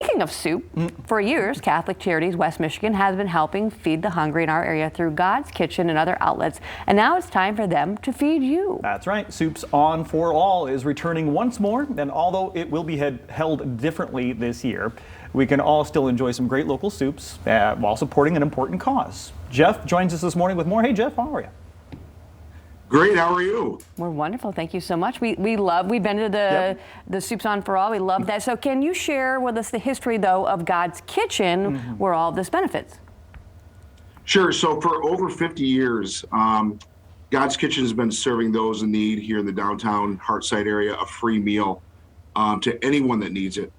speaking of soup, for years, Catholic Charities West Michigan has been helping feed the hungry in our area through God's Kitchen and other outlets. And now it's time for them to feed you. That's right. Soups On for All is returning once more. And although it will be held differently this year, we can all still enjoy some great local soups while supporting an important cause. Jeff joins us this morning with more. Hey, Jeff, how are you? Great. How are you? We're wonderful. Thank you so much. We've been to the Soups On for All. We love that. So can you share with us the history, though, of God's Kitchen, where all of this benefits? Sure. So for over 50 years, God's Kitchen has been serving those in need here in the downtown Hartside area a free meal to anyone that needs it.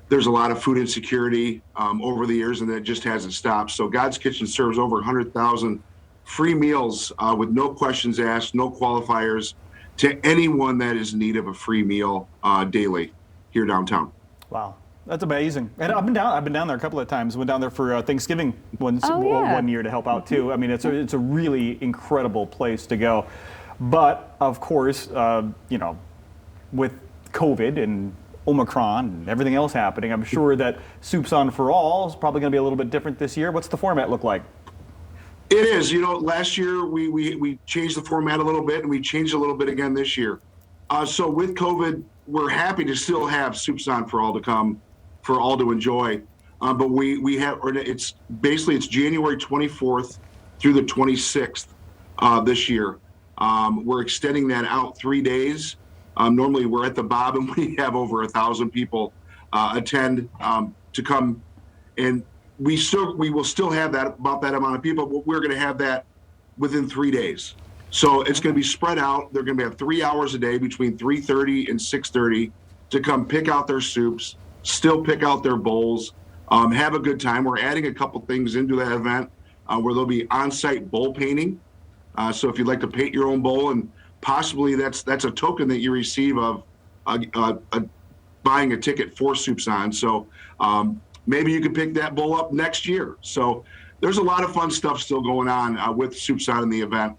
There's a lot of food insecurity over the years, and that just hasn't stopped. So God's Kitchen serves over 100,000 free meals with no questions asked, no qualifiers, to anyone that is in need of a free meal daily here downtown. Wow, that's amazing. And I've been down there a couple of times. Went down there for Thanksgiving one year to help out too. I mean, it's a really incredible place to go. But of course, you know, with COVID and Omicron and everything else happening, I'm sure that Soups On for All is probably going to be a little bit different this year. What's the format look like? It is. You know, last year we changed the format a little bit, and we changed a little bit again this year. So with COVID, we're happy to still have Soups On for All to come, for all to enjoy. But we have, it's January 24th through the 26th this year. We're extending that out 3 days. Normally we're at the Bob, and we have over 1,000 people attend to come, and we will still have about that amount of people, but we're going to have that within 3 days. So it's going to be spread out. They're going to have 3 hours a day between 3:30 and 6:30 to come pick out their soups, still pick out their bowls, have a good time. We're adding a couple things into that event where there'll be on-site bowl painting. So if you'd like to paint your own bowl, and possibly that's a token that you receive of buying a ticket for Soups On. So maybe you could pick that bowl up next year. So there's a lot of fun stuff still going on with Soups On in the event.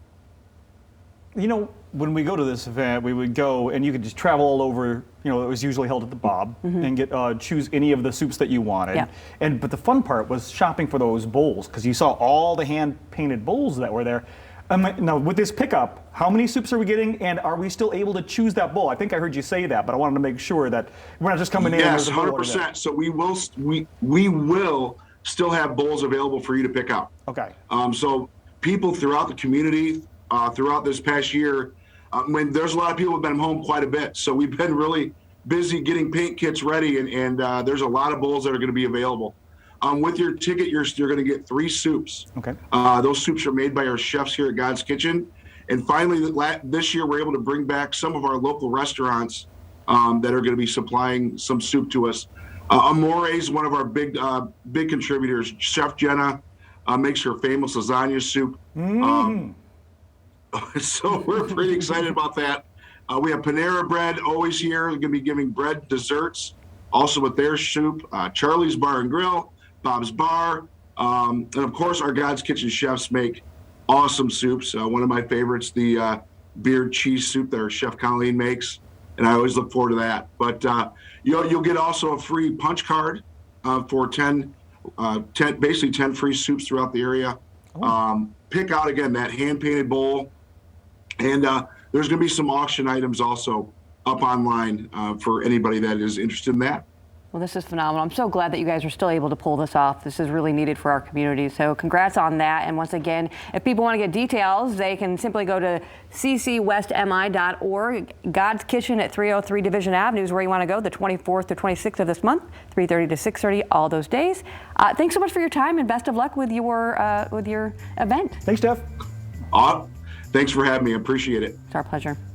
You know, when we go to this event, we would go and you could just travel all over. You know, it was usually held at the Bob, and get choose any of the soups that you wanted. Yeah. But the fun part was shopping for those bowls, because you saw all the hand-painted bowls that were there. Now, with this pickup, how many soups are we getting, and are we still able to choose that bowl? I think I heard you say that, but I wanted to make sure that we're not just coming in. Yes, 100%. So we will still have bowls available for you to pick up. Okay. So people throughout the community, throughout this past year, when there's a lot of people who've been home quite a bit, so we've been really busy getting paint kits ready, and there's a lot of bowls that are going to be available. With your ticket, you're going to get 3 soups. Okay. Those soups are made by our chefs here at God's Kitchen. And finally, this year, we're able to bring back some of our local restaurants that are going to be supplying some soup to us. Amore is one of our big contributors. Chef Jenna makes her famous lasagna soup. So we're pretty excited about that. We have Panera Bread always here. They're going to be giving bread desserts, also with their soup. Charlie's Bar and Grill, Bob's Bar, and of course our God's Kitchen chefs make awesome soups. One of my favorites, the beard cheese soup that our chef Colleen makes, and I always look forward to that. But you'll get also a free punch card for 10 free soups throughout the area. Pick out again that hand-painted bowl, and there's going to be some auction items also up online for anybody that is interested in that. Well, this is phenomenal. I'm so glad that you guys are still able to pull this off. This is really needed for our community. So congrats on that. And once again, if people want to get details, they can simply go to ccwestmi.org. God's Kitchen at 303 Division Avenue is where you want to go, the 24th to 26th of this month, 3:30 to 6:30, all those days. Thanks so much for your time, and best of luck with your event. Thanks, Jeff. Thanks for having me. I appreciate it. It's our pleasure.